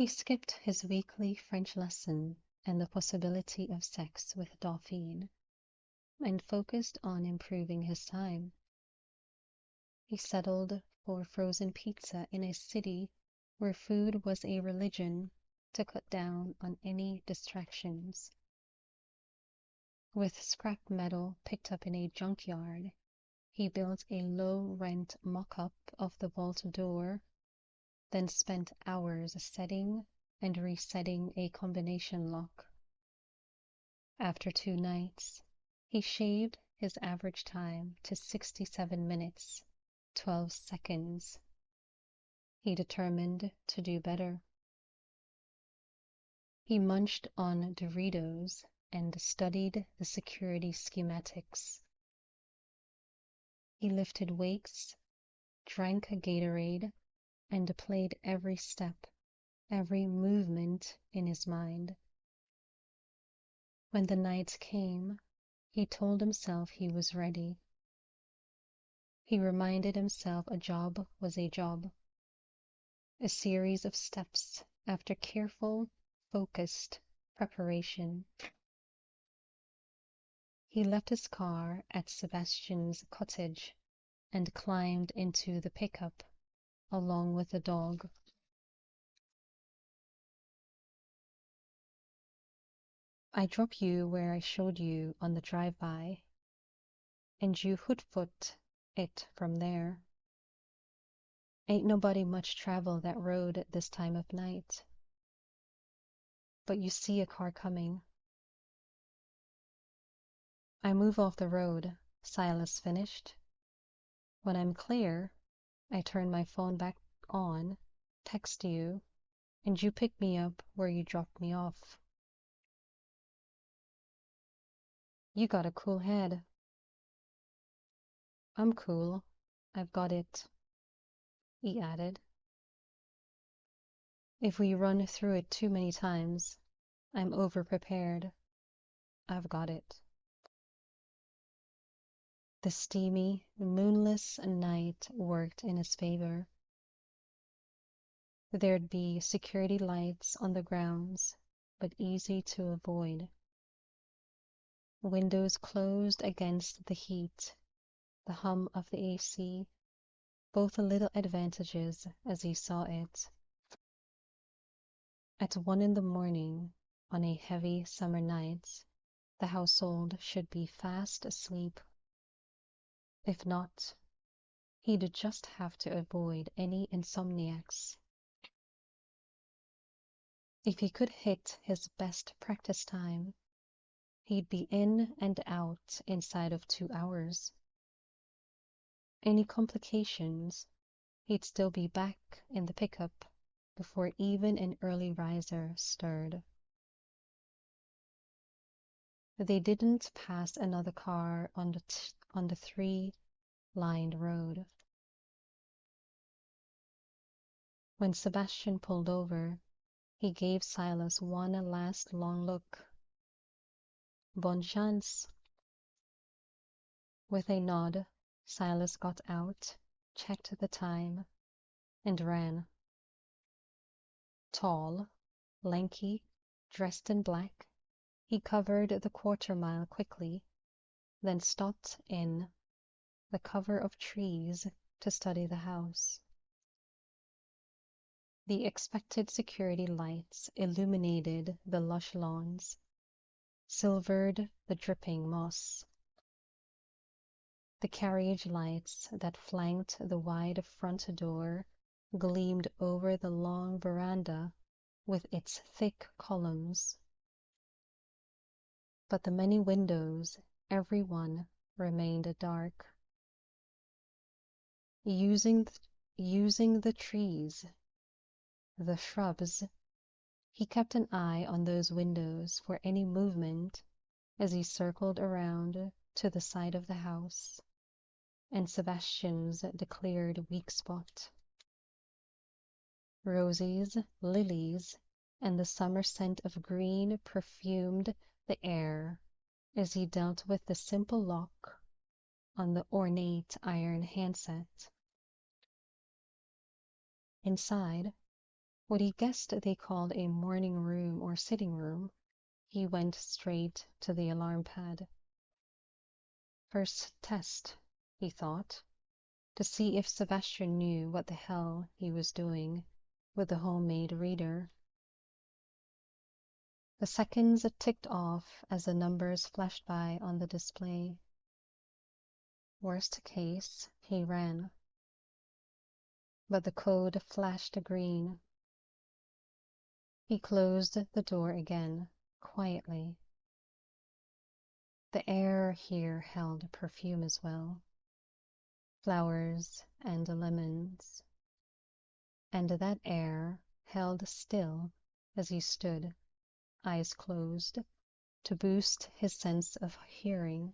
He skipped his weekly French lesson and the possibility of sex with Dauphine, and focused on improving his time. He settled for frozen pizza in a city where food was a religion to cut down on any distractions. With scrap metal picked up in a junkyard, he built a low-rent mock-up of the vault door, then spent hours setting and resetting a combination lock. After 2 nights, he shaved his average time to 67 minutes, 12 seconds. He determined to do better. He munched on Doritos and studied the security schematics. He lifted weights, drank a Gatorade, and played every step, every movement in his mind. When the night came, he told himself he was ready. He reminded himself a job was a job, a series of steps after careful, focused preparation. He left his car at Sebastian's cottage and climbed into the pickup along with the dog. I drop you where I showed you on the drive-by, and you hoot-foot it from there. Ain't nobody much travel that road at this time of night. But you see a car coming. I move off the road, Silas finished. When I'm clear, I turn my phone back on, text you, and you pick me up where you dropped me off. You got a cool head. I'm cool. I've got it, he added. If we run through it too many times, I'm over-prepared. I've got it. The steamy, moonless night worked in his favor. There'd be security lights on the grounds, but easy to avoid. Windows closed against the heat, the hum of the AC, both little advantages as he saw it. At 1 in the morning, on a heavy summer night, the household should be fast asleep. If not, he'd just have to avoid any insomniacs. If he could hit his best practice time, he'd be in and out inside of 2 hours. Any complications, he'd still be back in the pickup before even an early riser stirred. They didn't pass another car on the 3-lined road. When Sebastian pulled over, he gave Silas one last long look. Bonne chance. With a nod, Silas got out, checked the time, and ran. Tall, lanky, dressed in black, he covered the quarter-mile quickly, then stopped in the cover of trees to study the house. The expected security lights illuminated the lush lawns, silvered the dripping moss. The carriage lights that flanked the wide front door gleamed over the long veranda with its thick columns. But the many windows, every one, remained dark. Using the trees, the shrubs, he kept an eye on those windows for any movement as he circled around to the side of the house and Sebastian's declared weak spot. Roses, lilies, and the summer scent of green perfumed the air as he dealt with the simple lock on the ornate iron handset. Inside, What he guessed they called a morning room or sitting room, he went straight to the alarm pad. First test, he thought, to see if Sebastian knew what the hell he was doing with the homemade reader. The seconds ticked off as the numbers flashed by on the display. Worst case, he ran. But the code flashed green. He closed the door again, quietly. The air here held perfume as well. Flowers and lemons. And that air held still as he stood, eyes closed, to boost his sense of hearing.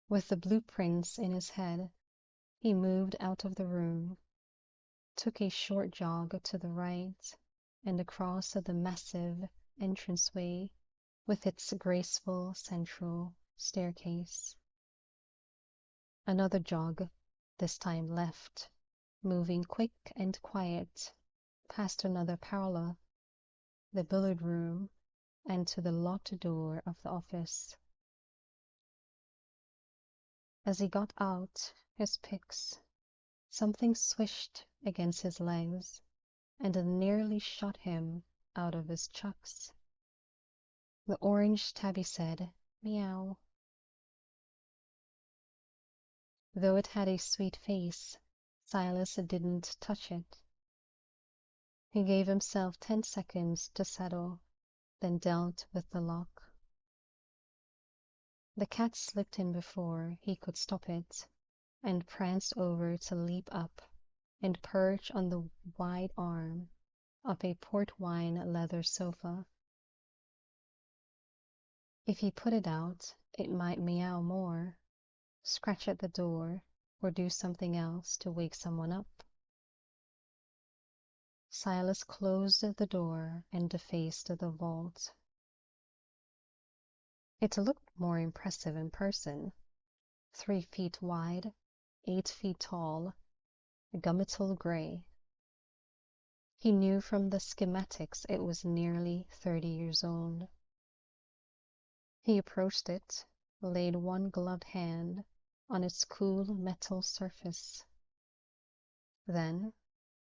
With the blueprints in his head, he moved out of the room, took a short jog to the right, and across the massive entranceway with its graceful central staircase. Another jog, this time left, moving quick and quiet, past another parlor, the billiard room, and to the locked door of the office. As he got out his picks, something swished against his legs and nearly shot him out of his chucks. The orange tabby said, "Meow." Though it had a sweet face, Silas didn't touch it. He gave himself 10 seconds to settle, then dealt with the lock. The cat slipped in before he could stop it, and pranced over to leap up and perch on the wide arm of a port wine leather sofa. If he put it out, it might meow more, scratch at the door, or do something else to wake someone up. Silas closed the door and defaced the vault. It looked more impressive in person. 3 feet wide, 8 feet tall, gummetal gray. He knew from the schematics it was nearly 30 years old. He approached it, laid one gloved hand on its cool metal surface. Then,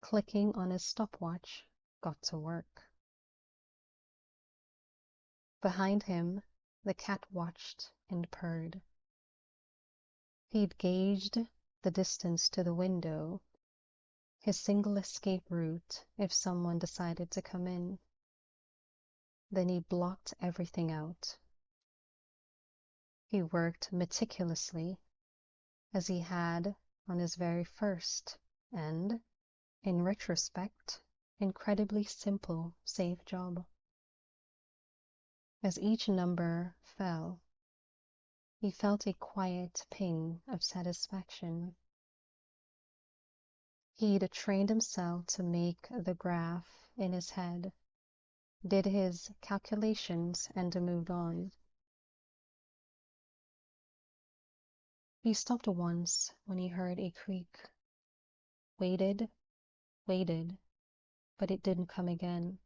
clicking on his stopwatch, got to work. Behind him, the cat watched and purred. He'd gauged the distance to the window, his single escape route if someone decided to come in. Then he blocked everything out. He worked meticulously, as he had on his very first and, in retrospect, incredibly simple safe job. As each number fell, he felt a quiet ping of satisfaction. He'd trained himself to make the graph in his head, did his calculations, and moved on. He stopped once when he heard a creak. Waited, but it didn't come again.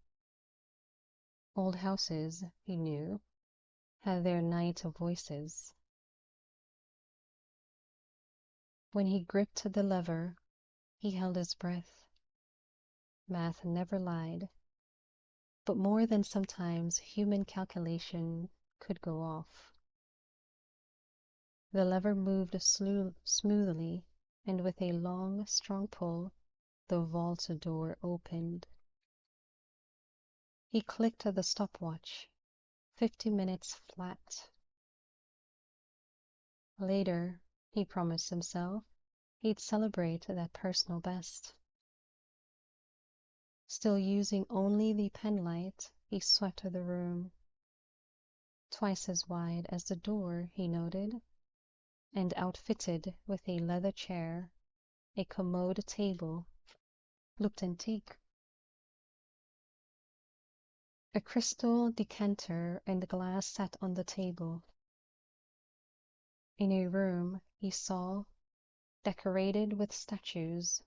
Old houses, he knew, had their night voices. When he gripped the lever, he held his breath. Math never lied, but more than sometimes human calculation could go off. The lever moved smoothly, and with a long, strong pull, the vault door opened. He clicked the stopwatch. 50 minutes flat. Later, he promised himself, he'd celebrate that personal best. Still using only the penlight, he swept the room. Twice as wide as the door, he noted, and outfitted with a leather chair, a commode table, looked antique. A crystal decanter and glass sat on the table. In a room he saw, decorated with statues,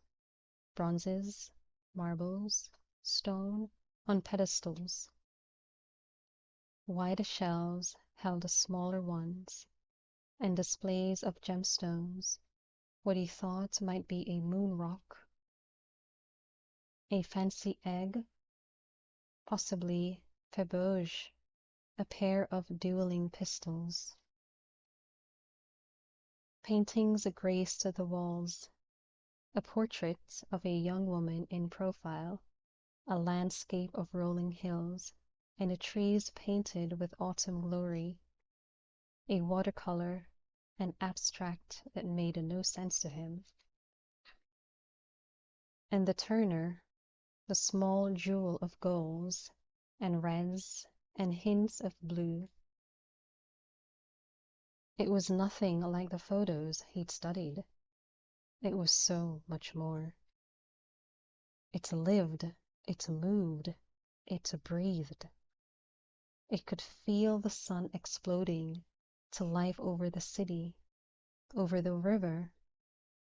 bronzes, marbles, stone, on pedestals. Wider shelves held the smaller ones, and displays of gemstones, what he thought might be a moon rock, a fancy egg, possibly febauge, a pair of dueling pistols. Paintings graced the walls, a portrait of a young woman in profile, a landscape of rolling hills, and the trees painted with autumn glory, a watercolor, an abstract that made no sense to him. And the Turner, the small jewel of golds and reds and hints of blue. It was nothing like the photos he'd studied. It was so much more. It lived, it moved, it breathed. It could feel the sun exploding to life over the city, over the river,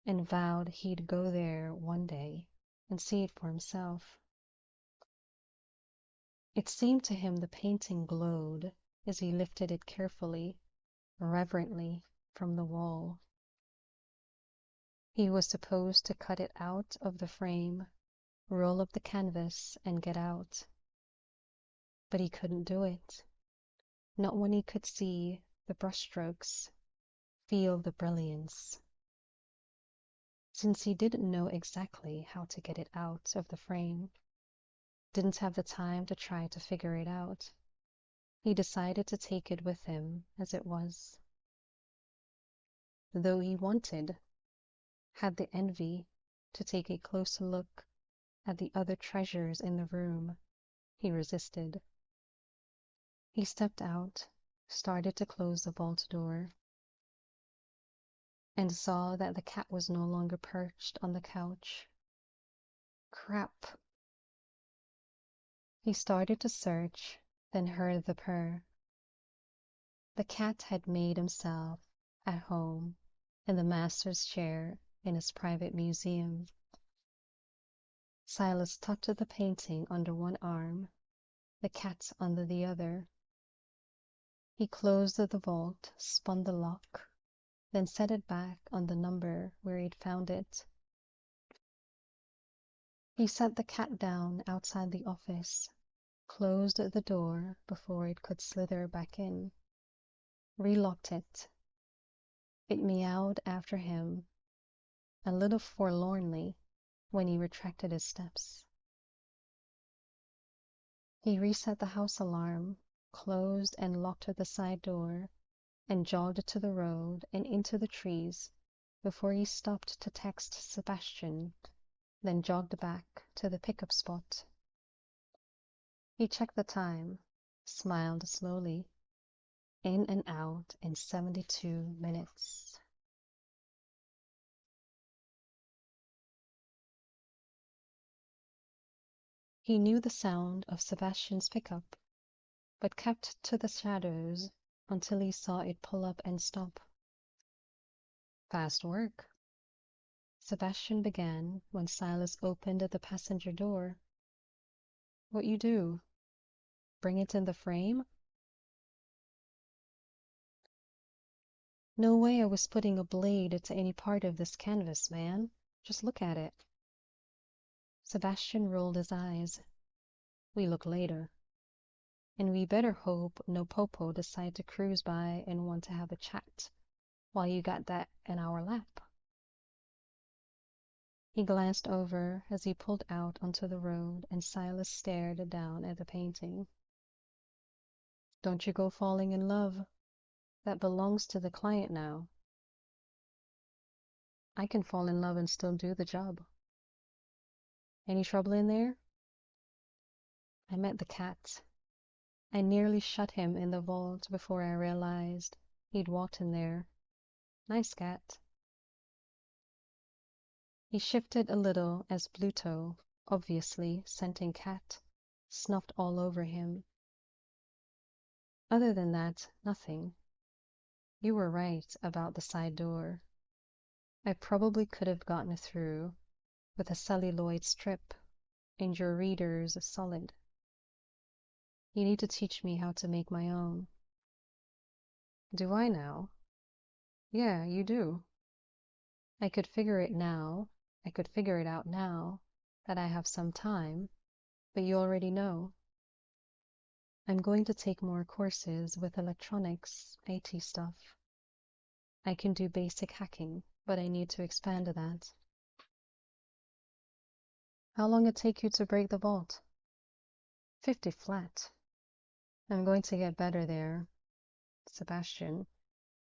and vowed he'd go there one day and see it for himself. It seemed to him the painting glowed as he lifted it carefully, reverently, from the wall. He was supposed to cut it out of the frame, roll up the canvas, and get out. But he couldn't do it, not when he could see the brushstrokes, feel the brilliance. Since he didn't know exactly how to get it out of the frame, didn't have the time to try to figure it out, he decided to take it with him as it was. Though he had the envy to take a closer look at the other treasures in the room, he resisted. He stepped out, started to close the vault door, and saw that the cat was no longer perched on the couch. Crap! He started to search, then heard the purr. The cat had made himself at home in the master's chair in his private museum. Silas tucked the painting under one arm, the cat under the other. He closed the vault, spun the lock, then set it back on the number where he'd found it. He set the cat down outside the office, closed the door before it could slither back in, relocked it. It meowed after him, a little forlornly, when he retracted his steps. He reset the house alarm, closed and locked the side door, and jogged to the road and into the trees before he stopped to text Sebastian, then jogged back to the pickup spot. He checked the time, smiled slowly. In and out in 72 minutes. He knew the sound of Sebastian's pickup, but kept to the shadows until he saw it pull up and stop. Fast work. Sebastian began when Silas opened the passenger door. What you do? Bring it in the frame? No way I was putting a blade to any part of this canvas, man. Just look at it. Sebastian rolled his eyes. We look later. And we better hope no popo decide to cruise by and want to have a chat while you got that in our lap. He glanced over as he pulled out onto the road, and Silas stared down at the painting. Don't you go falling in love. That belongs to the client now. I can fall in love and still do the job. Any trouble in there? I met the cat. I nearly shut him in the vault before I realized he'd walked in there. Nice cat. He shifted a little as Bluto, obviously scenting cat, snuffed all over him. Other than that, nothing. You were right about the side door. I probably could have gotten through, with a celluloid strip, and your readers solid. You need to teach me how to make my own. Do I now? Yeah, you do. I could figure it out now that I have some time, but you already know. I'm going to take more courses with electronics, IT stuff. I can do basic hacking, but I need to expand that. How long it take you to break the vault? 50 flat. I'm going to get better there. Sebastian.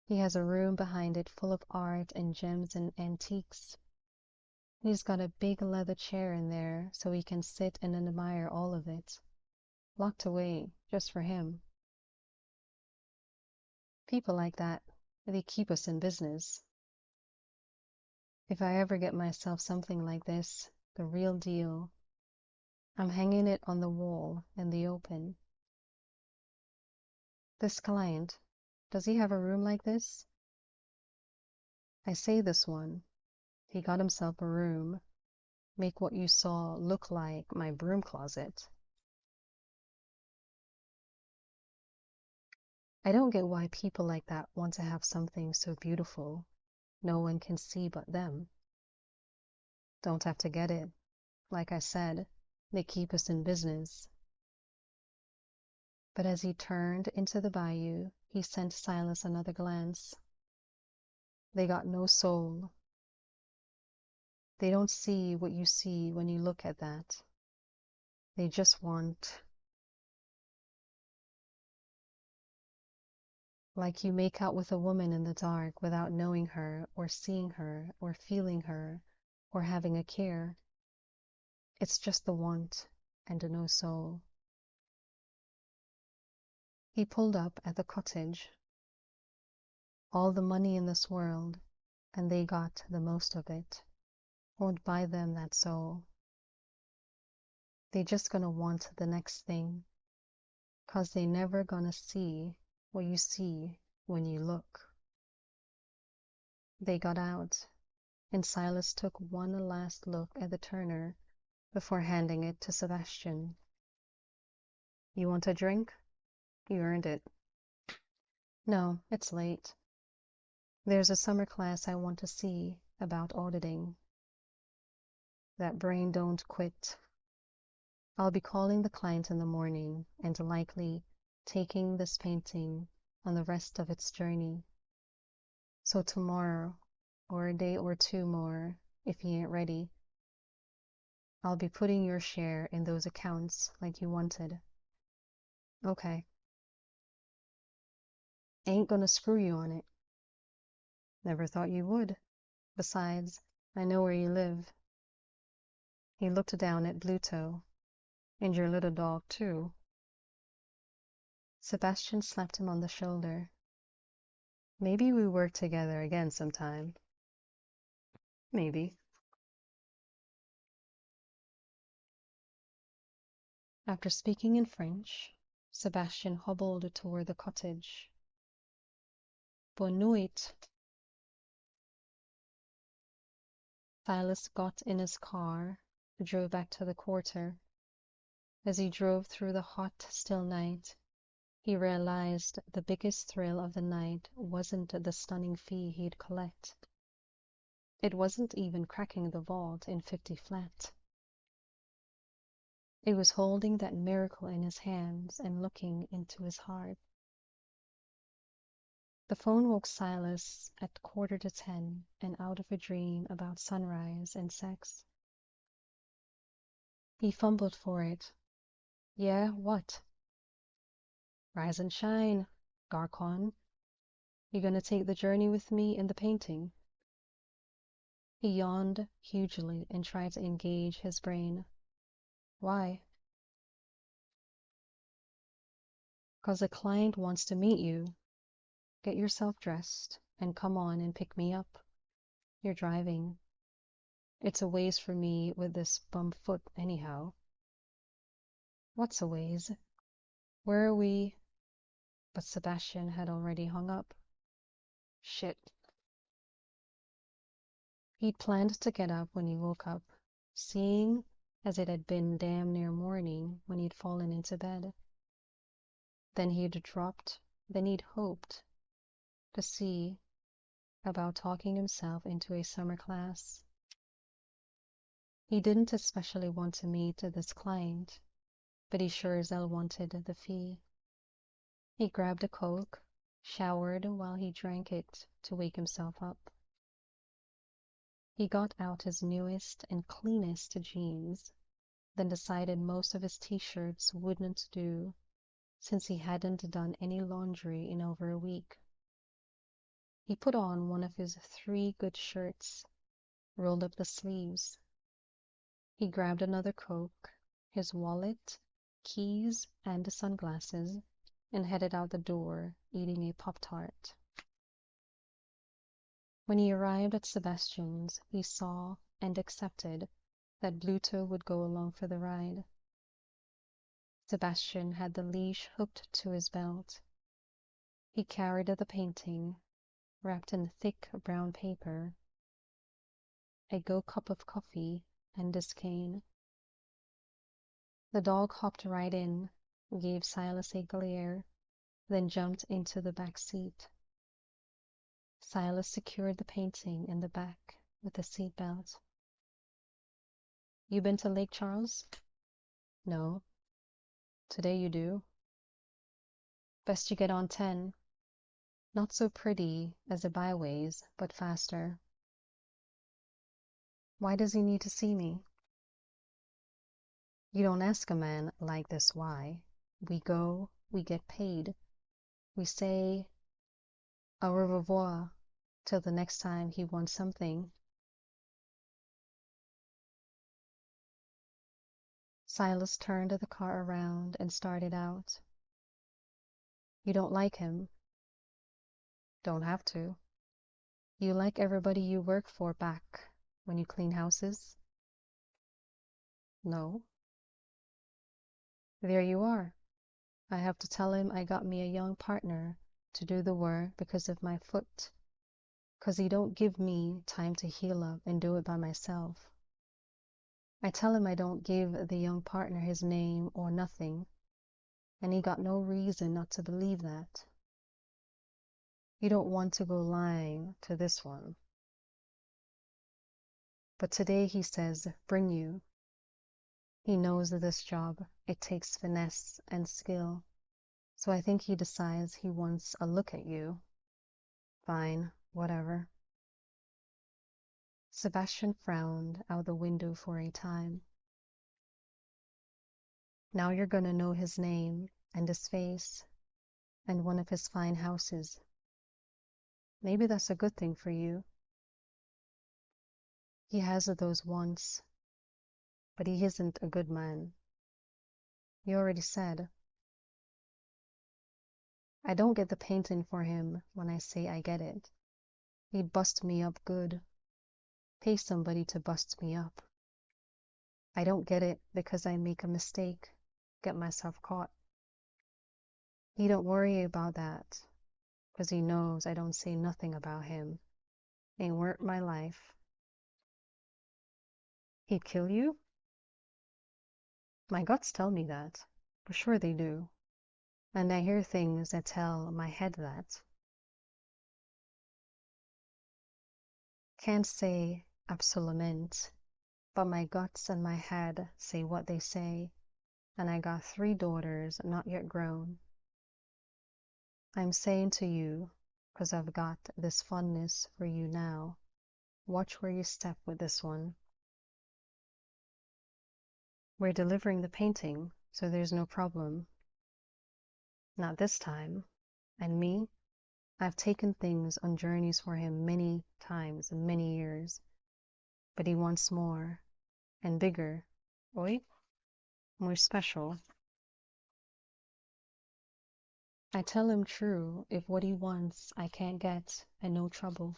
He has a room behind it full of art and gems and antiques. He's got a big leather chair in there so he can sit and admire all of it. Locked away just for him. People like that, they keep us in business. If I ever get myself something like this, the real deal, I'm hanging it on the wall in the open. This client, does he have a room like this? I say this one. He got himself a room. Make what you saw look like my broom closet. I don't get why people like that want to have something so beautiful no one can see but them. Don't have to get it. Like I said, they keep us in business. But as he turned into the bayou, he sent Silas another glance. They got no soul. They don't see what you see when you look at that. They just want, like you make out with a woman in the dark without knowing her or seeing her or feeling her or having a care. It's just the want and no soul. He pulled up at the cottage. All the money in this world, and they got the most of it, won't buy them that soul. They just gonna want the next thing, 'cause they never gonna see what you see when you look. They got out, and Silas took one last look at the turner before handing it to Sebastian. You want a drink? You earned it. No, it's late. There's a summer class I want to see about auditing. That brain don't quit. I'll be calling the client in the morning and likely taking this painting on the rest of its journey. So tomorrow, or a day or two more, if he ain't ready, I'll be putting your share in those accounts like you wanted. Okay. Ain't gonna screw you on it. Never thought you would. Besides, I know where you live. He looked down at Bluto. And your little dog, too. Sebastian slapped him on the shoulder. Maybe we work together again sometime. Maybe. After speaking in French, Sebastian hobbled toward the cottage. Bonne nuit. Silas got in his car, drove back to the quarter. As he drove through the hot, still night, he realized the biggest thrill of the night wasn't the stunning fee he'd collect. It wasn't even cracking the vault in 50 flat. It was holding that miracle in his hands and looking into his heart. The phone woke Silas at 9:45 and out of a dream about sunrise and sex. He fumbled for it. Yeah, what? Rise and shine, Garcon. You gonna take the journey with me in the painting? He yawned hugely and tried to engage his brain. Why? 'Cause a client wants to meet you. Get yourself dressed and come on and pick me up. You're driving. It's a ways for me with this bum foot anyhow. What's a ways? Where are we? But Sebastian had already hung up. Shit. He'd planned to get up when he woke up, seeing as it had been damn near morning when he'd fallen into bed. Then he'd hoped to see about talking himself into a summer class. He didn't especially want to meet this client, but he sure as hell wanted the fee. He grabbed a Coke, showered while he drank it to wake himself up. He got out his newest and cleanest jeans, then decided most of his t-shirts wouldn't do since he hadn't done any laundry in over a week. He put on one of his 3 good shirts, rolled up the sleeves. He grabbed another Coke, his wallet, keys, and sunglasses, and headed out the door, eating a Pop-Tart. When he arrived at Sebastian's, he saw and accepted that Bluto would go along for the ride. Sebastian had the leash hooked to his belt. He carried the painting, wrapped in thick brown paper, a cup of coffee, and his cane. The dog hopped right in, gave Silas a glare, then jumped into the back seat. Silas secured the painting in the back with a seat belt. You been to Lake Charles? No. Today you do. Best you get on 10. Not so pretty as the byways, but faster. Why does he need to see me? You don't ask a man like this why. We go, we get paid. We say au revoir till the next time he wants something. Silas turned the car around and started out. You don't like him? Don't have to. You like everybody you work for back when you clean houses? No. There you are. I have to tell him I got me a young partner to do the work because of my foot, 'cause he don't give me time to heal up and do it by myself. I tell him I don't give the young partner his name or nothing, and he got no reason not to believe that. You don't want to go lying to this one. But today he says, bring you. He knows that this job, it takes finesse and skill, so I think he decides he wants a look at you. Fine, whatever. Sebastian frowned out the window for a time. Now you're gonna know his name and his face and one of his fine houses. Maybe that's a good thing for you. He has those wants, but he isn't a good man. You already said. I don't get the painting for him when I say I get it. He'd bust me up good. Pay somebody to bust me up. I don't get it because I make a mistake, get myself caught. He don't worry about that, 'cause he knows I don't say nothing about him. Ain't worth my life. He'd kill you? My guts tell me that, for sure they do. And I hear things that tell my head that. Can't say absolutamente, but my guts and my head say what they say, and I got 3 daughters not yet grown. I'm saying to you, 'cause I've got this fondness for you now, watch where you step with this one. We're delivering the painting, so there's no problem. Not this time. And me, I've taken things on journeys for him many times in many years, but he wants more and bigger, oi, more special. I tell him true if what he wants I can't get, and no trouble.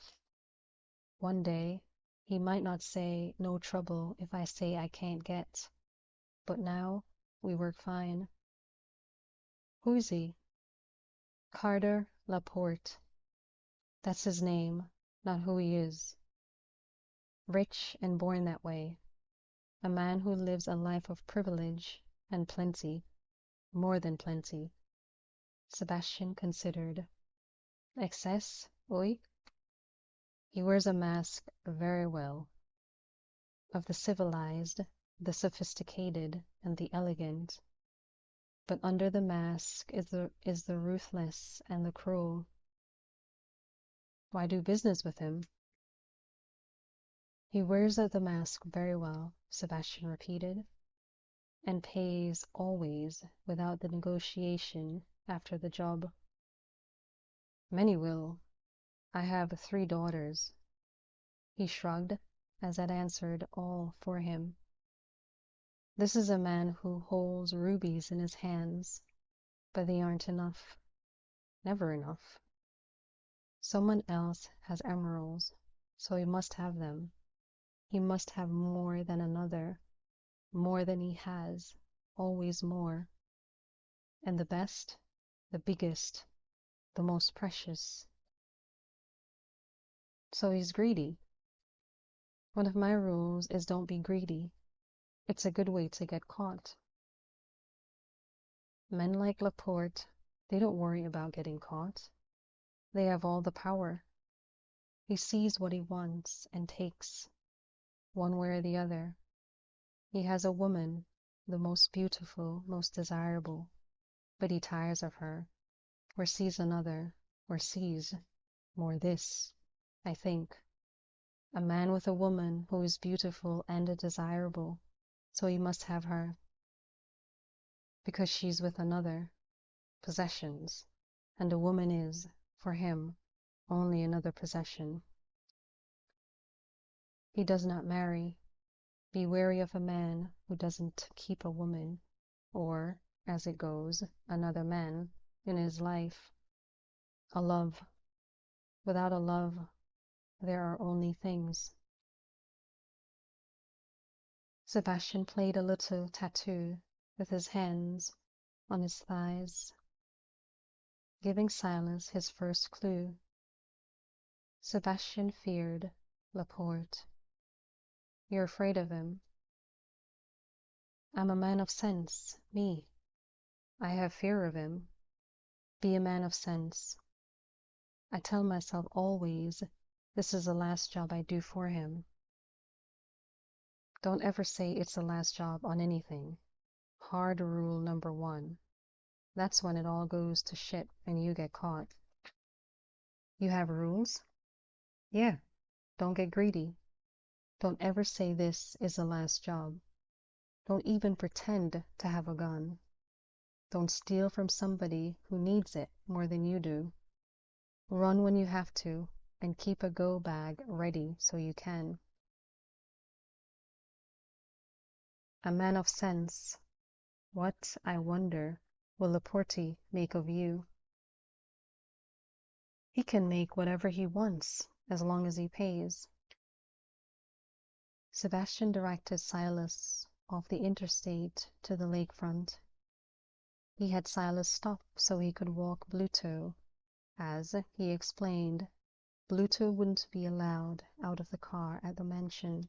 One day, he might not say no trouble if I say I can't get, but now we work fine. Who is he? Carter Laporte. That's his name, not who he is. Rich and born that way. a man who lives a life of privilege and plenty, more than plenty. Sebastian considered. Excess, oui? He wears a mask very well, of the civilized, the sophisticated, and the elegant. But under the mask is the ruthless and the cruel. Why do business with him? He wears the mask very well, Sebastian repeated, and pays always without the negotiation after the job. Many will. I have 3 daughters. He shrugged as that answered all for him. This is a man who holds rubies in his hands, but they aren't enough. Never enough. Someone else has emeralds, so he must have them. He must have more than another, more than he has, always more. And the best, the biggest, the most precious. So he's greedy. One of my rules is don't be greedy. It's a good way to get caught. Men like Laporte, they don't worry about getting caught. They have all the power. He sees what he wants and takes, one way or the other. He has a woman, the most beautiful, most desirable, but he tires of her, or sees another, or sees more this, I think. A man with a woman who is beautiful and desirable, so he must have her. Because she's with another, possessions, and a woman is, for him, only another possession. He does not marry. Be wary of a man who doesn't keep a woman, or, as it goes, another man, in his life. A love. Without a love, there are only things. Sebastian played a little tattoo with his hands on his thighs, giving Silas his first clue. Sebastian feared Laporte. You're afraid of him. I'm a man of sense, me. I have fear of him. Be a man of sense. I tell myself always, this is the last job I do for him. Don't ever say it's the last job on anything. Hard rule number 1. That's when it all goes to shit and you get caught. You have rules? Yeah. Don't get greedy. Don't ever say this is the last job. Don't even pretend to have a gun. Don't steal from somebody who needs it more than you do. Run when you have to, and keep a go bag ready so you can. A man of sense. What, I wonder, will Laporte make of you? He can make whatever he wants, as long as he pays. Sebastian directed Silas off the interstate to the lakefront. He had Silas stop so he could walk Bluto, as, he explained, Bluto wouldn't be allowed out of the car at the mansion.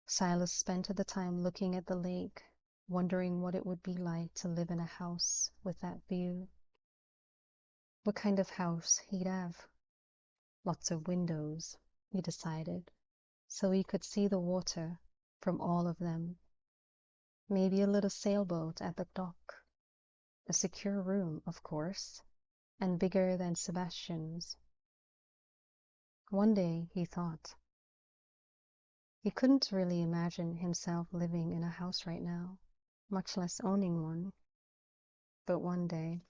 Silas spent the time looking at the lake, wondering what it would be like to live in a house with that view. What kind of house he'd have? Lots of windows, he decided, so he could see the water from all of them. Maybe a little sailboat at the dock. A secure room, of course, and bigger than Sebastian's. One day, he thought. He couldn't really imagine himself living in a house right now, much less owning one. But one day,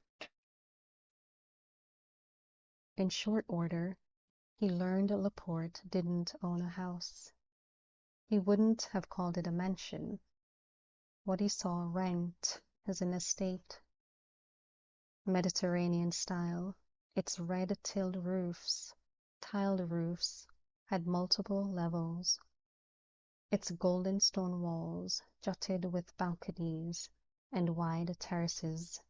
in short order, he learned Laporte didn't own a house. He wouldn't have called it a mansion. What he saw ranked as an estate. Mediterranean style, its red tiled roofs, tiled roofs, had multiple levels. Its golden stone walls jutted with balconies and wide terraces,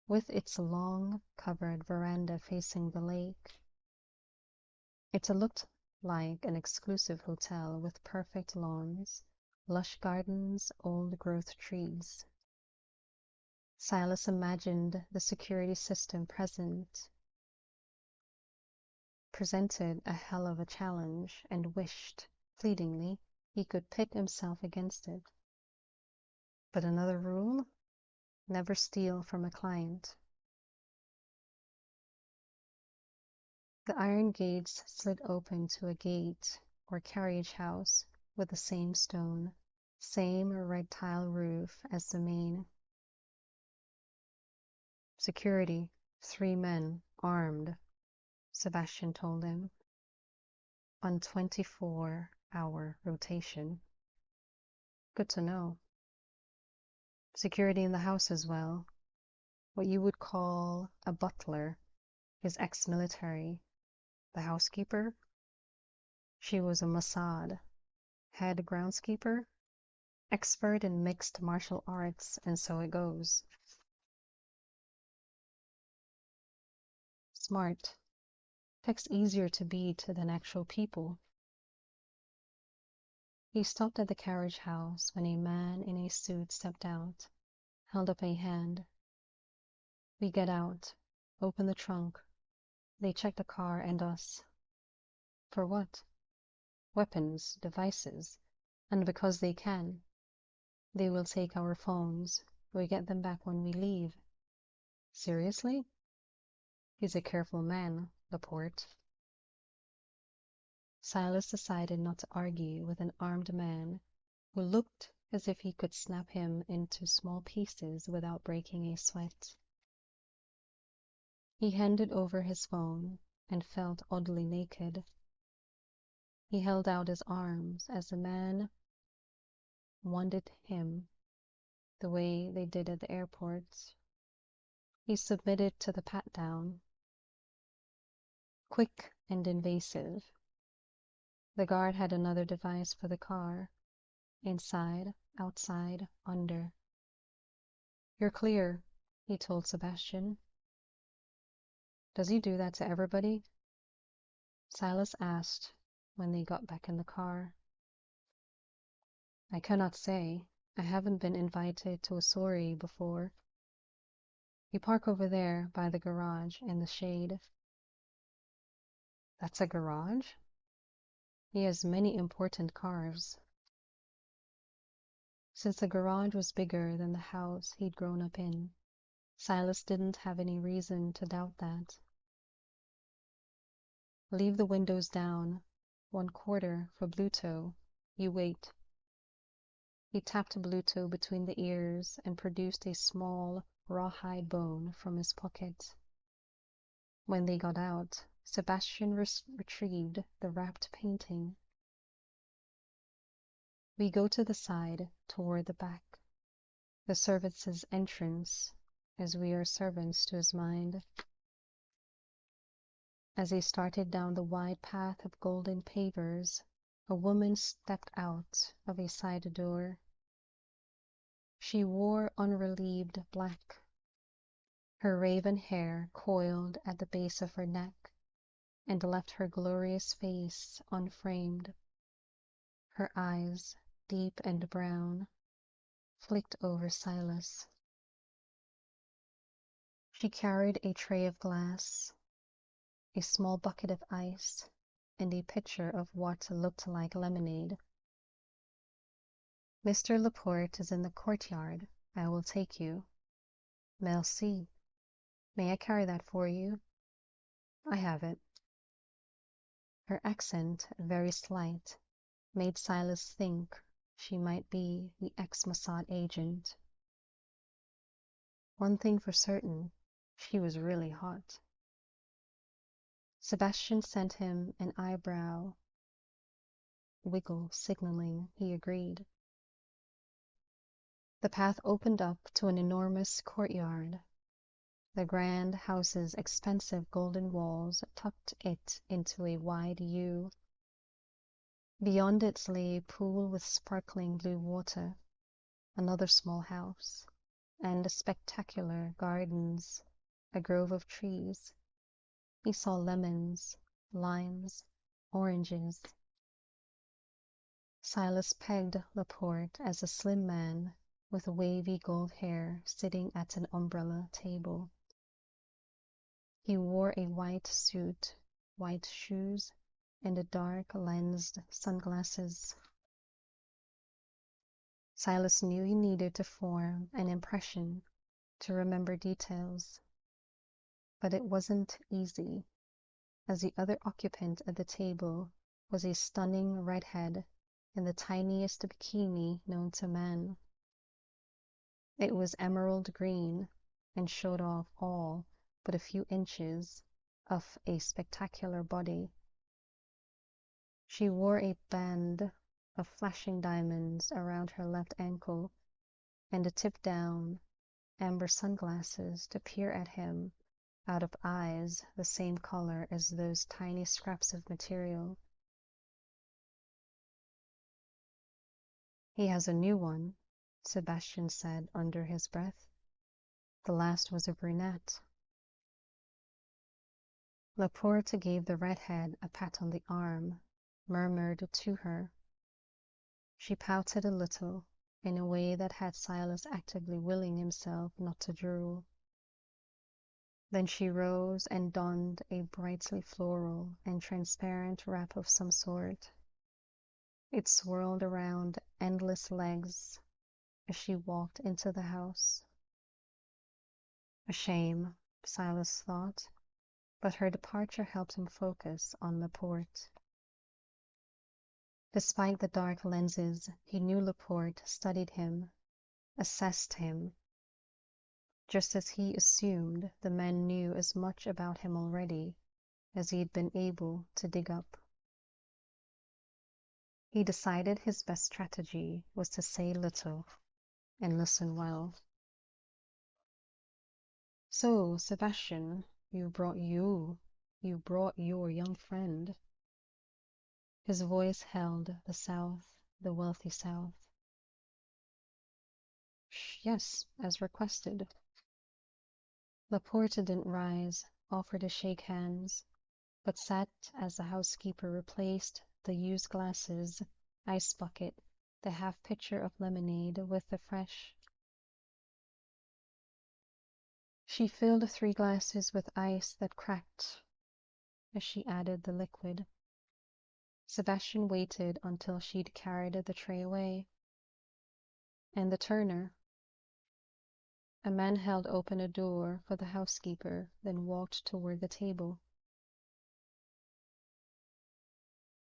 with its long covered veranda facing the lake. It looked like an exclusive hotel with perfect lawns, lush gardens, old-growth trees. Silas imagined the security system presented a hell of a challenge and wished, fleetingly, he could pit himself against it. But another rule? Never steal from a client. The iron gates slid open to a gate or carriage house with the same stone, same red tile roof as the main. Security, 3 men, armed, Sebastian told him, on 24-hour rotation. Good to know. Security in the house as well. What you would call a butler is ex-military. The housekeeper? She was a Mossad. Head groundskeeper? Expert in mixed martial arts, and so it goes. Smart. Takes easier to beat than actual people. He stopped at the carriage house when a man in a suit stepped out, held up a hand. We get out, open the trunk. They check the car and us. For what? Weapons, devices, and because they can. They will take our phones. We get them back when we leave. Seriously? He's a careful man, Laporte. Silas decided not to argue with an armed man who looked as if he could snap him into small pieces without breaking a sweat. He handed over his phone and felt oddly naked. He held out his arms as the man wanted him, the way they did at the airports. He submitted to the pat-down, quick and invasive. The guard had another device for the car, inside, outside, under. You're clear, he told Sebastian. Does he do that to everybody? Silas asked when they got back in the car. I cannot say. I haven't been invited to a soiree before. You park over there by the garage in the shade. That's a garage? He has many important cars. Since the garage was bigger than the house he'd grown up in, Silas didn't have any reason to doubt that. Leave the windows down. 1/4 for Bluto. You wait. He tapped Bluto between the ears and produced a small rawhide bone from his pocket. When they got out, Sebastian retrieved the wrapped painting. We go to the side, toward the back, the servants' entrance, as we are servants to his mind. As they started down the wide path of golden pavers, a woman stepped out of a side door. She wore unrelieved black. Her raven hair coiled at the base of her neck and left her glorious face unframed. Her eyes, deep and brown, flicked over Silas. She carried a tray of glass, a small bucket of ice, and a pitcher of what looked like lemonade. Mr. Laporte is in the courtyard. I will take you. Merci. May I carry that for you? I have it. Her accent, very slight, made Silas think she might be the ex-Mossad agent. One thing for certain, she was really hot. Sebastian sent him an eyebrow wiggle, signaling he agreed. The path opened up to an enormous courtyard. The grand house's expensive golden walls tucked it into a wide U. Beyond it lay a pool with sparkling blue water, another small house, and spectacular gardens, a grove of trees. He saw lemons, limes, oranges. Silas pegged Laporte as a slim man with wavy gold hair sitting at an umbrella table. He wore a white suit, white shoes, and dark lensed sunglasses. Silas knew he needed to form an impression, to remember details. But it wasn't easy, as the other occupant at the table was a stunning redhead in the tiniest bikini known to man. It was emerald green and showed off all but a few inches of a spectacular body. She wore a band of flashing diamonds around her left ankle and tip-down amber sunglasses to peer at him out of eyes the same color as those tiny scraps of material. "He has a new one," Sebastian said under his breath. "The last was a brunette." Laporte gave the redhead a pat on the arm, murmured to her. She pouted a little, in a way that had Silas actively willing himself not to drool. Then she rose and donned a brightly floral and transparent wrap of some sort. It swirled around endless legs as she walked into the house. A shame, Silas thought, but her departure helped him focus on Laporte. Despite the dark lenses, he knew Laporte studied him, assessed him, just as he assumed the men knew as much about him already as he'd been able to dig up. He decided his best strategy was to say little and listen well. "So, Sebastian, you brought your young friend." His voice held the South, the wealthy South. "Yes, as requested." Laporte didn't rise, offer to shake hands, but sat as the housekeeper replaced the used glasses, ice bucket, the half pitcher of lemonade with the fresh. She filled 3 glasses with ice that cracked as she added the liquid. Sebastian waited until she'd carried the tray away. "And the Turner." A man held open a door for the housekeeper, then walked toward the table.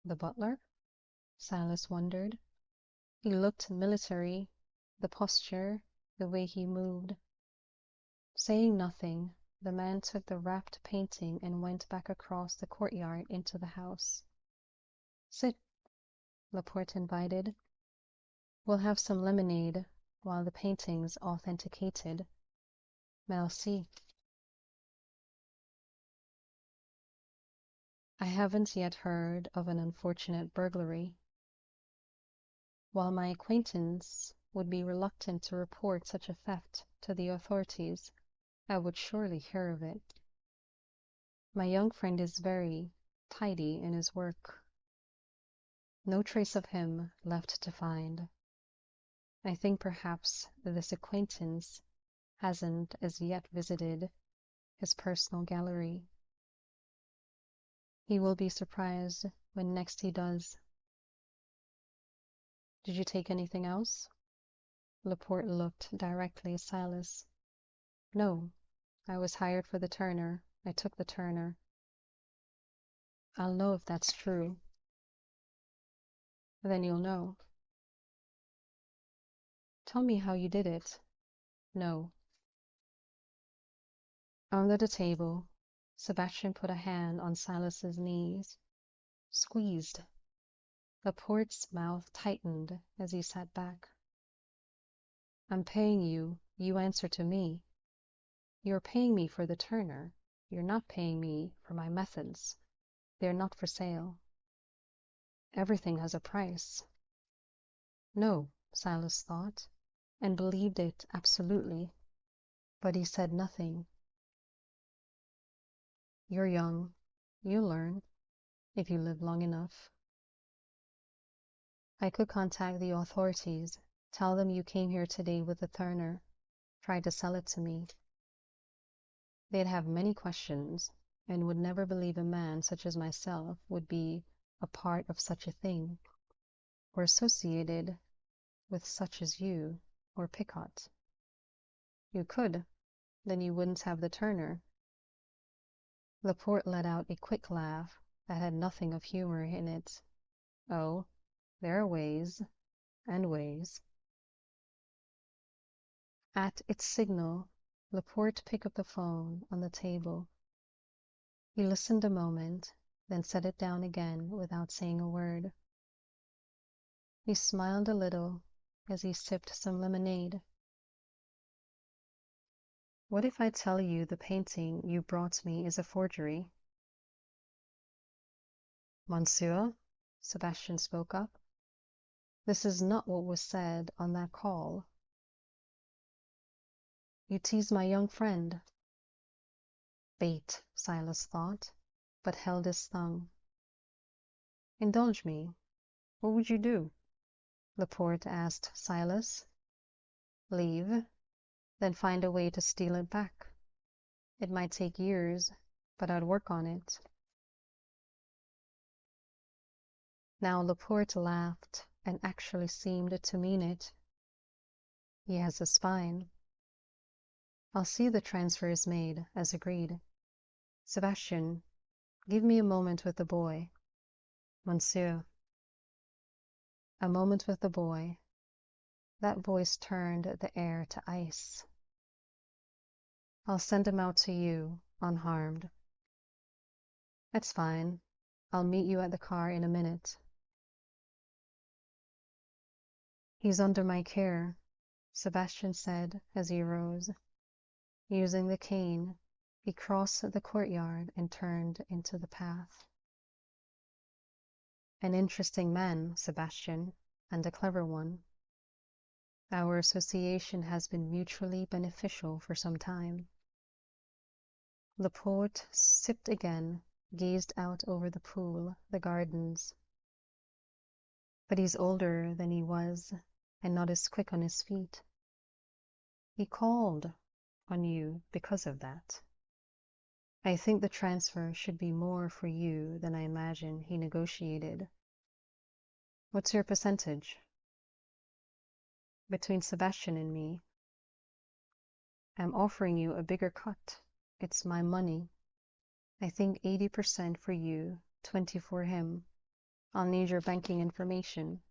"The butler?" Silas wondered. He looked military, the posture, the way he moved. Saying nothing, the man took the wrapped painting and went back across the courtyard into the house. "Sit," Laporte invited. "We'll have some lemonade while the painting's authenticated." "Merci." "I haven't yet heard of an unfortunate burglary." While my acquaintance would be reluctant to report such a theft to the authorities, I would surely hear of it. My young friend is very tidy in his work. No trace of him left to find. I think perhaps this acquaintance hasn't as yet visited his personal gallery. He will be surprised when next he does. "Did you take anything else?" Laporte looked directly at Silas. "No, I was hired for the Turner. I took the Turner." "I'll know if that's true." "Then you'll know." "Tell me how you did it." "No." Under the table, Sebastian put a hand on Silas's knees. Squeezed. Laporte's mouth tightened as he sat back. "I'm paying you. You answer to me. You're paying me for the Turner. You're not paying me for my methods. They're not for sale." "Everything has a price." No, Silas thought, and believed it absolutely. But he said nothing. "You're young. You'll learn." if you live long enough. I could contact the authorities, tell them you came here today with the Turner, tried to sell it to me. They'd have many questions and would never believe a man such as myself would be a part of such a thing, or associated with such as you or Picot. You could, then you wouldn't have the Turner. Laporte let out a quick laugh that had nothing of humor in it. Oh, there are ways and ways. At its signal, Laporte picked up the phone on the table. He listened a moment, then set it down again without saying a word. He smiled a little as he sipped some lemonade. What if I tell you the painting you brought me is a forgery? Monsieur, Sebastian spoke up, this is not what was said on that call. You tease my young friend. Bait, Silas thought, but held his tongue. Indulge me. What would you do? Laporte asked Silas. Leave, then find a way to steal it back. It might take years, but I'd work on it. Now Laporte laughed and actually seemed to mean it. He has a spine. I'll see the transfer is made, as agreed. Sebastian, give me a moment with the boy. Monsieur. A moment with the boy. That voice turned the air to ice. I'll send him out to you, unharmed. That's fine. I'll meet you at the car in a minute. He's under my care, Sebastian said as he rose. Using the cane, he crossed the courtyard and turned into the path. An interesting man, Sebastian, and a clever one. Our association has been mutually beneficial for some time. Laporte sipped again, gazed out over the pool, the gardens. But he's older than he was, and not as quick on his feet. He called on you because of that. I think the transfer should be more for you than I imagine he negotiated. What's your percentage? Between Sebastian and me, I'm offering you a bigger cut. It's my money. I think 80% for you, 20% for him. I'll need your banking information.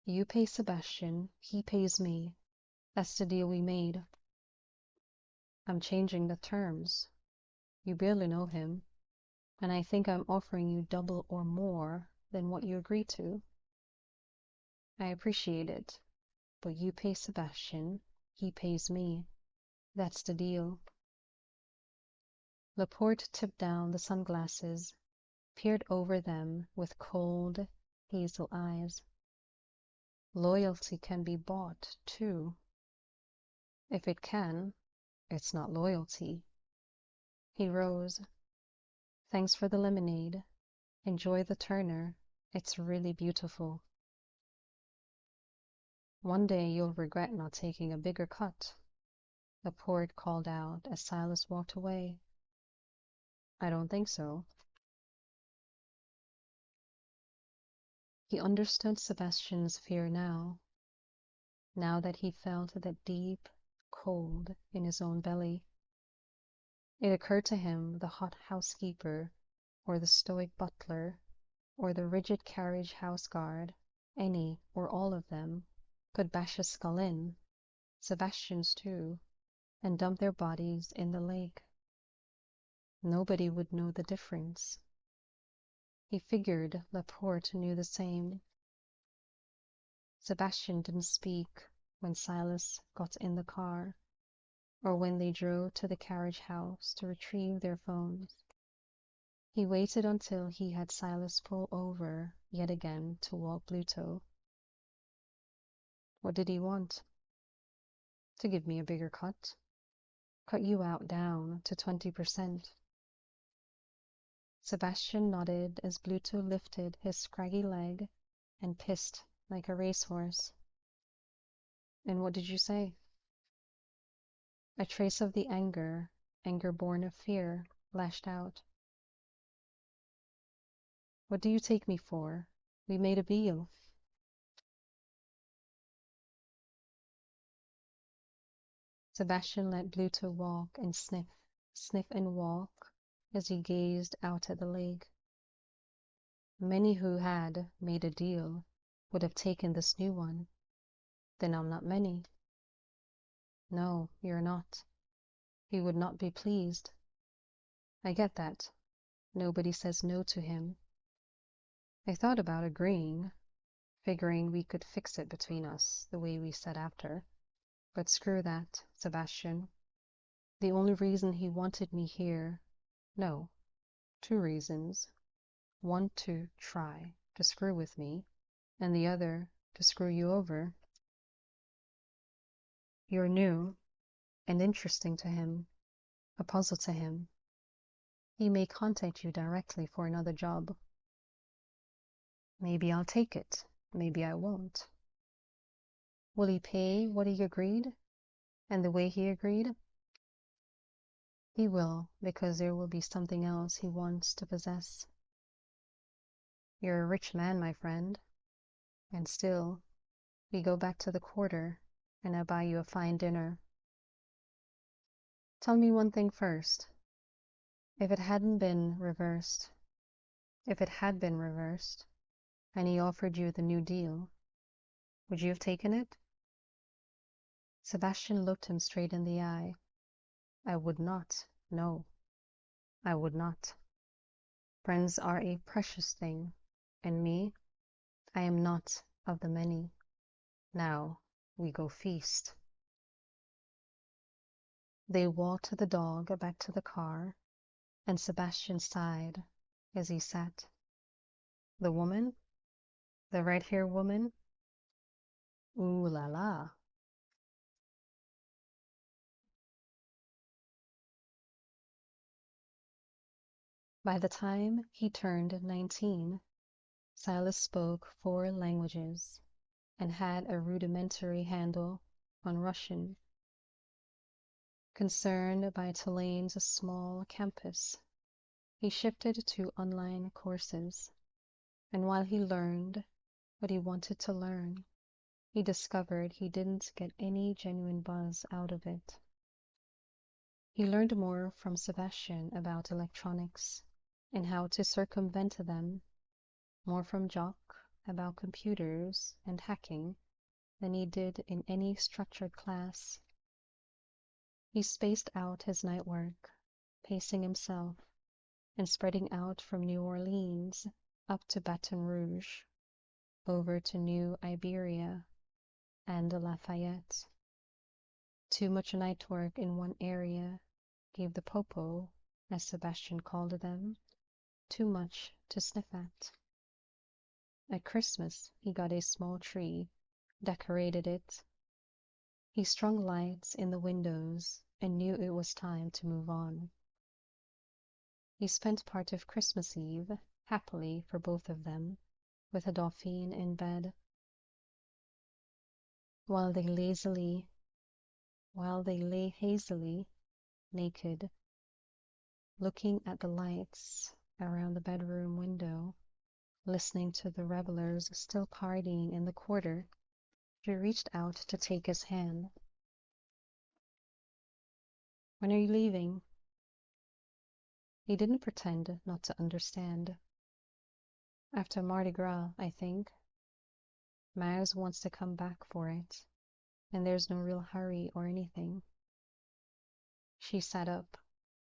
You pay Sebastian, he pays me. That's the deal we made. I'm changing the terms. You barely know him, and I think I'm offering you double or more than what you agreed to. I appreciate it, but you pay Sebastian, he pays me. That's the deal. Laporte tipped down the sunglasses, peered over them with cold, hazel eyes. Loyalty can be bought, too. If it can, it's not loyalty. He rose. Thanks for the lemonade. Enjoy the Turner. It's really beautiful. One day you'll regret not taking a bigger cut, Laporte called out as Silas walked away. I don't think so. He understood Sebastian's fear now that he felt that deep cold in his own belly. It occurred to him the hot housekeeper, or the stoic butler, or the rigid carriage house guard, any or all of them, could bash a skull in, Sebastian's too, and dump their bodies in the lake. Nobody would know the difference. He figured Laporte knew the same. Sebastian didn't speak when Silas got in the car, or when they drove to the carriage house to retrieve their phones. He waited until he had Silas pull over yet again to walk Bluto. What did he want? To give me a bigger cut. Cut you out down to 20%. Sebastian nodded as Bluto lifted his scraggy leg and pissed like a racehorse. And what did you say? A trace of the anger born of fear, lashed out. What do you take me for? We made a deal. Sebastian let Bluto walk and sniff, sniff and walk as he gazed out at the lake. Many who had made a deal would have taken this new one. Then I'm not many. No, you're not. He would not be pleased. I get that. Nobody says no to him. I thought about agreeing, figuring we could fix it between us the way we said after. But screw that, Sebastian. The only reason he wanted me here, no, two reasons. One to try to screw with me, and the other to screw you over. You're new and interesting to him, a puzzle to him. He may contact you directly for another job. Maybe I'll take it, maybe I won't. Will he pay what he agreed, and the way he agreed? He will, because there will be something else he wants to possess. You're a rich man, my friend, and still, we go back to the quarter, and I buy you a fine dinner. Tell me one thing first. If it had been reversed, and he offered you the new deal, would you have taken it? Sebastian looked him straight in the eye. I would not. No, I would not. Friends are a precious thing, and me, I am not of the many. Now we go feast. They walked the dog back to the car, and Sebastian sighed as he sat. The woman? The red-haired woman? Ooh la la. By the time he turned 19, Silas spoke 4 languages and had a rudimentary handle on Russian. Concerned by Tulane's small campus, he shifted to online courses, and while he learned what he wanted to learn, he discovered he didn't get any genuine buzz out of it. He learned more from Sebastian about electronics and how to circumvent them, more from Jock about computers and hacking than he did in any structured class. He spaced out his night work, pacing himself and spreading out from New Orleans up to Baton Rouge, over to New Iberia and Lafayette. Too much night work in one area gave the popo, as Sebastian called them, too much to sniff at. At Christmas, he got a small tree, decorated it. He strung lights in the windows and knew it was time to move on. He spent part of Christmas Eve, happily for both of them, with Dauphine in bed, while they lay hazily naked, looking at the lights around the bedroom window, listening to the revelers still partying in the quarter. She reached out to take his hand. When are you leaving? He didn't pretend not to understand. After Mardi Gras, I think. Mars wants to come back for it, and there's no real hurry or anything. She sat up,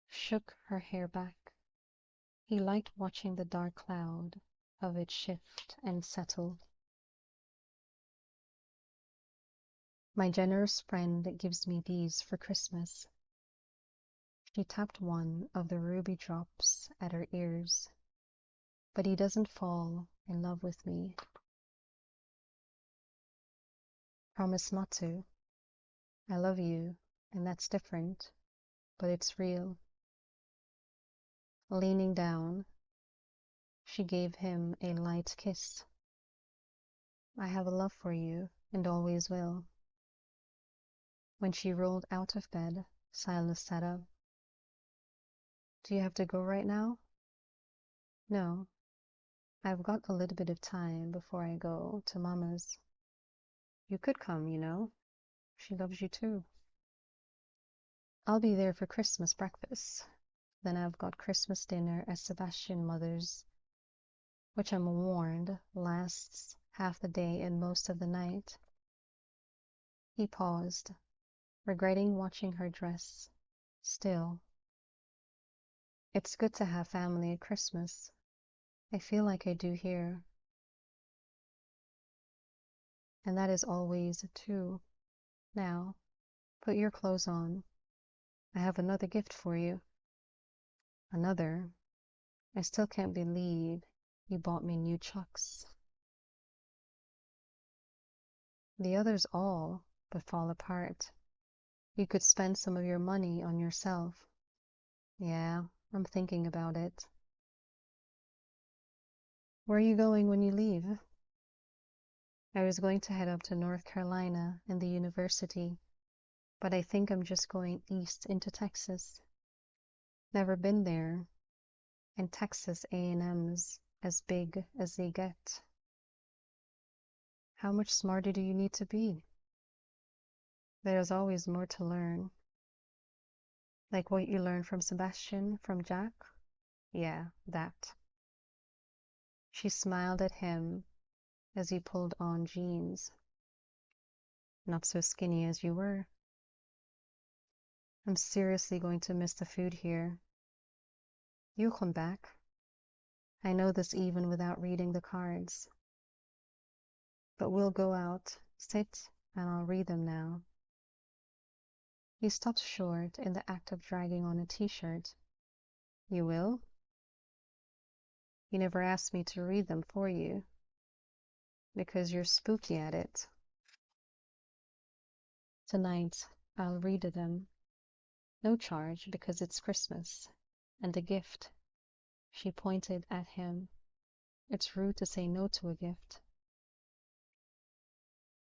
shook her hair back. He liked watching the dark cloud of it shift and settle. My generous friend gives me these for Christmas. She tapped one of the ruby drops at her ears. But he doesn't fall in love with me. Promise not to. I love you, and that's different, but it's real. Leaning down, She gave him a light kiss. I have a love for you, and always will. When she rolled out of bed, Silas sat up. Do you have to go right now? No, I've got a little bit of time before I go to Mama's. You could come, you know. She loves you too. I'll be there for Christmas breakfast. Then I've got Christmas dinner at Sebastian Mother's, which I'm warned lasts half the day and most of the night. He paused, regretting watching her dress. Still, it's good to have family at Christmas. I feel like I do here. And that is always too. Now, put your clothes on. I have another gift for you. Another? I still can't believe you bought me new chucks. The others all but fall apart. You could spend some of your money on yourself. Yeah, I'm thinking about it. Where are you going when you leave? I was going to head up to North Carolina and the university, but I think I'm just going east into Texas. Never been there, and Texas A&M's as big as they get. How much smarter do you need to be? There's always more to learn. Like what you learned from Sebastian, from Jack? Yeah, that. She smiled at him as he pulled on jeans. Not so skinny as you were. I'm seriously going to miss the food here. You'll come back. I know this even without reading the cards. But we'll go out, sit, and I'll read them now. He stopped short in the act of dragging on a t-shirt. You will? You never asked me to read them for you. Because you're spooky at it. Tonight, I'll read them. No charge, because it's Christmas. And a gift. She pointed at him. It's rude to say no to a gift.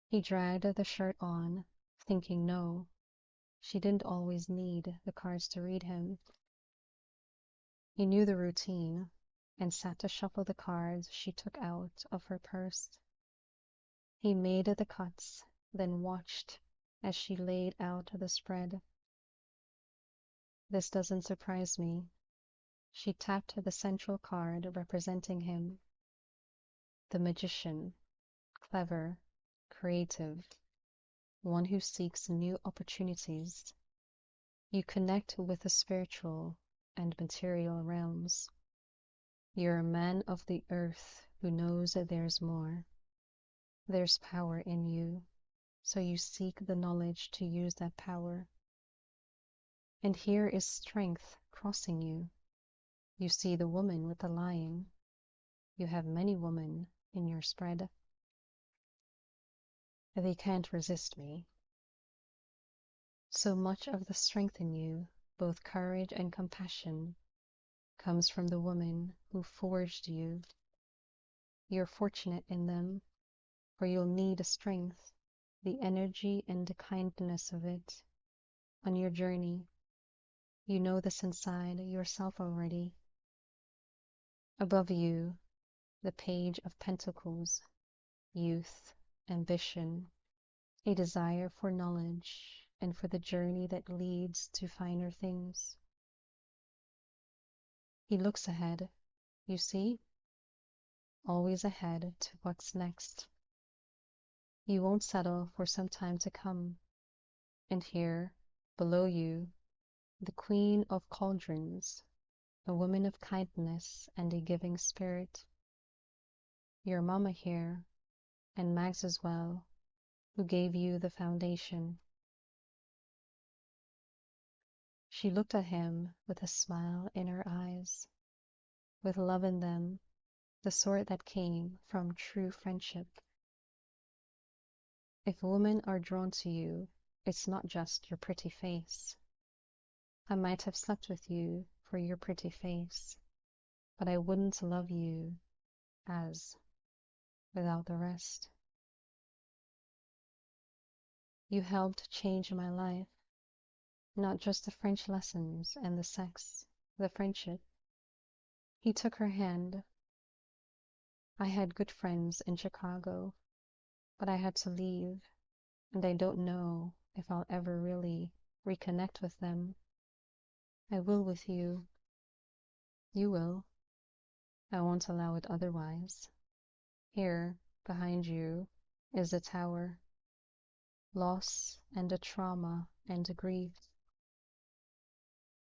He dragged the shirt on, thinking no. She didn't always need the cards to read him. He knew the routine, and sat to shuffle the cards she took out of her purse. He made the cuts, then watched as she laid out the spread. This doesn't surprise me. She tapped the central card representing him. The magician, clever, creative, one who seeks new opportunities. You connect with the spiritual and material realms. You're a man of the earth who knows that there's more. There's power in you, so you seek the knowledge to use that power. And here is strength crossing you. You see the woman with the lion. You have many women in your spread. They can't resist me. So much of the strength in you, both courage and compassion, comes from the woman who forged you. You're fortunate in them, for you'll need the strength, the energy and the kindness of it on your journey. You know this inside yourself already. Above you, the Page of Pentacles, youth, ambition, a desire for knowledge and for the journey that leads to finer things. He looks ahead, you see? Always ahead to what's next. You won't settle for some time to come. And here, below you, the Queen of Cauldrons, a woman of kindness and a giving spirit. Your mama here, and Max as well, who gave you the foundation. She looked at him with a smile in her eyes, with love in them, the sort that came from true friendship. If women are drawn to you, it's not just your pretty face. I might have slept with you for your pretty face. but I wouldn't love you as without the rest. You helped change my life, not just the French lessons and the sex, the friendship. He took her hand. I had good friends in Chicago, but I had to leave, and I don't know if I'll ever really reconnect with them. I will with you. You will. I won't allow it otherwise. Here, behind you, is a tower. Loss and a trauma and a grief.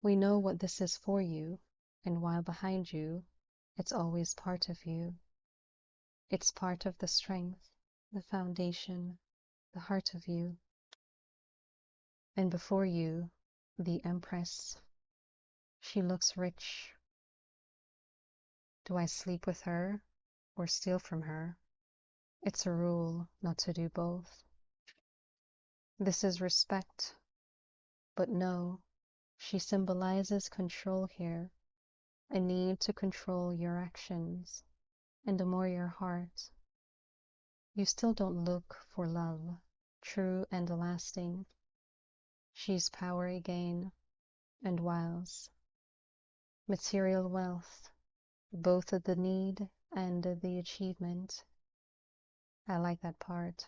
We know what this is for you, and while behind you, it's always part of you. It's part of the strength, the foundation, the heart of you. And before you, the Empress. She looks rich. Do I sleep with her or steal from her? It's a rule not to do both. This is respect. But no, she symbolizes control here, a need to control your actions, and the more your heart. You still don't look for love, true and lasting. She's power again, and wiles. Material wealth, both the need and the achievement. I like that part.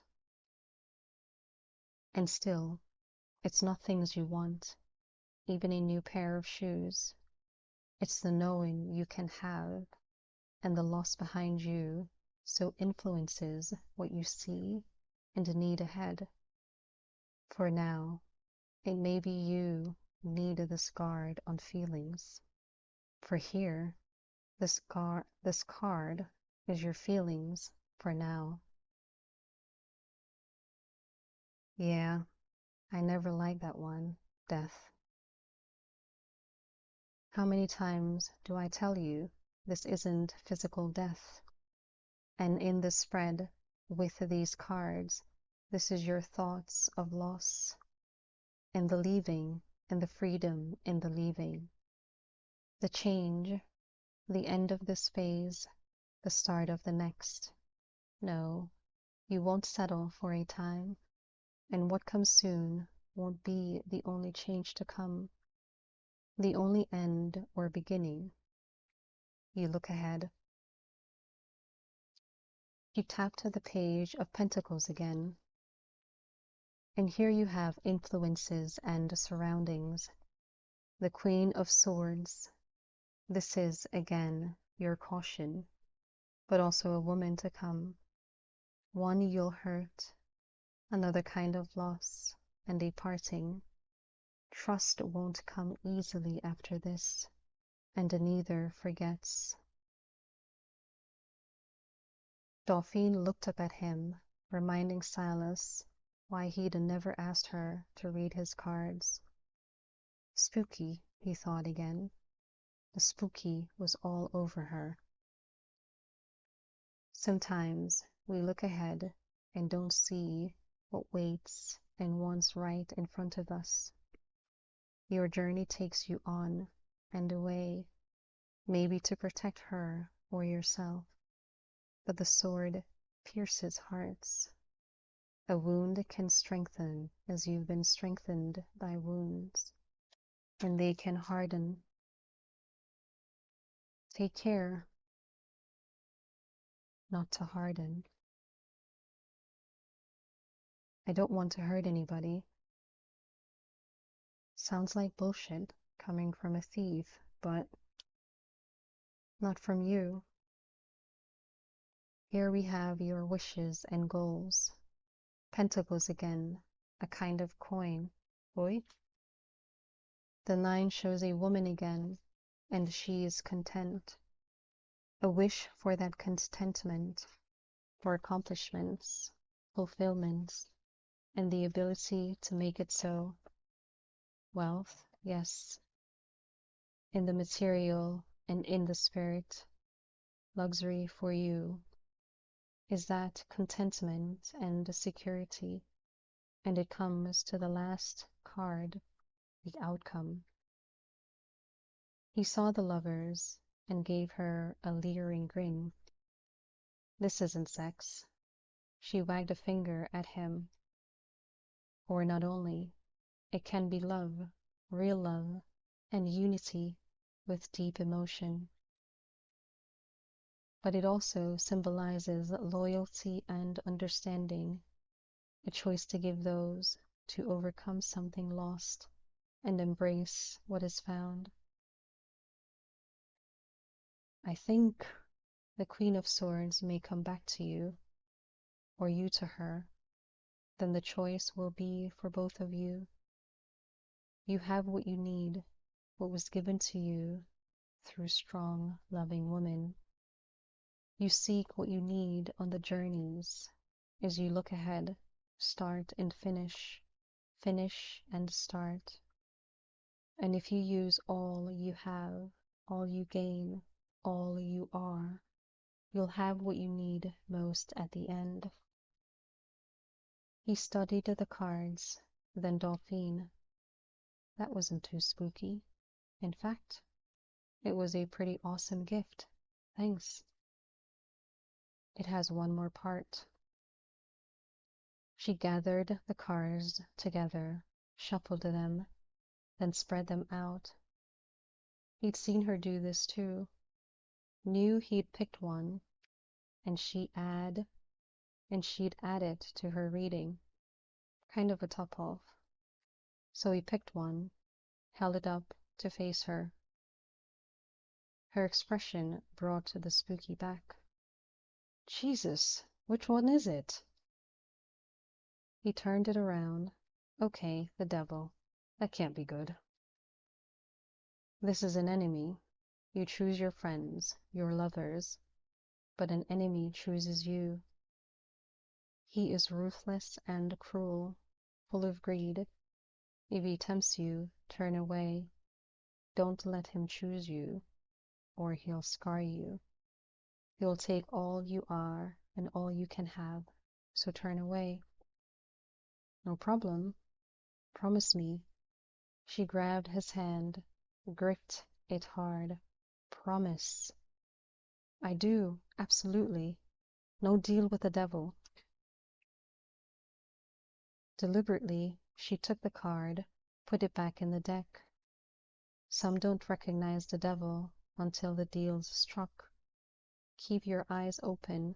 And still, it's not things you want, even a new pair of shoes. It's the knowing you can have, and the loss behind you so influences what you see and need ahead. For now, it may be you need this guard on feelings. For here, this card is your feelings for now. Yeah, I never liked that one, death. How many times do I tell you this isn't physical death? And in the spread with these cards, this is your thoughts of loss, and the leaving, and the freedom in the leaving. The change, the end of this phase, the start of the next. No, you won't settle for a time, and what comes soon won't be the only change to come, the only end or beginning. You look ahead. She tapped the page of Pentacles again. And here you have influences and surroundings. The Queen of Swords. This is, again, your caution, but also a woman to come. One you'll hurt, another kind of loss, and a parting. Trust won't come easily after this, and neither forgets. Dauphine looked up at him, reminding Silas why he'd never asked her to read his cards. Spooky, he thought again. The spooky was all over her. Sometimes we look ahead and don't see what waits and wants right in front of us. Your journey takes you on and away, maybe to protect her or yourself, but the sword pierces hearts. A wound can strengthen as you've been strengthened by wounds, and they can harden. Take care not to harden. I don't want to hurt anybody. Sounds like bullshit coming from a thief, but not from you. Here we have your wishes and goals. Pentacles again, a kind of coin. Oi? The 9 shows a woman again, and she is content. A wish for that contentment, for accomplishments, fulfillments, and the ability to make it so. Wealth, yes, in the material and in the spirit. Luxury for you is that contentment and security, and it comes to the last card, the outcome. He saw the lovers, and gave her a leering grin. This isn't sex. She wagged a finger at him. Or not only. It can be love, real love, and unity with deep emotion. But it also symbolizes loyalty and understanding, a choice to give those, to overcome something lost, and embrace what is found. I think the Queen of Swords may come back to you, or you to her. Then the choice will be for both of you. You have what you need, what was given to you through strong, loving women. You seek what you need on the journeys as you look ahead, start and finish, finish and start. And if you use all you have, all you gain, all you are, you'll have what you need most at the end. He studied the cards, then Dolphine. That wasn't too spooky. In fact, it was a pretty awesome gift. Thanks. It has one more part. She gathered the cards together, shuffled them, then spread them out. He'd seen her do this too. Knew he'd picked one, and she'd add it to her reading. Kind of a top-off. So he picked one, held it up to face her. Her expression brought the spooky back. Jesus, which one is it? He turned it around. Okay, the devil. That can't be good. This is an enemy. You choose your friends, your lovers, but an enemy chooses you. He is ruthless and cruel, full of greed. If he tempts you, turn away. Don't let him choose you, or he'll scar you. He'll take all you are and all you can have, so turn away. No problem. Promise me. She grabbed his hand, gripped it hard. Promise. I do, absolutely. No deal with the devil. Deliberately, she took the card, put it back in the deck. Some don't recognize the devil until the deal's struck. Keep your eyes open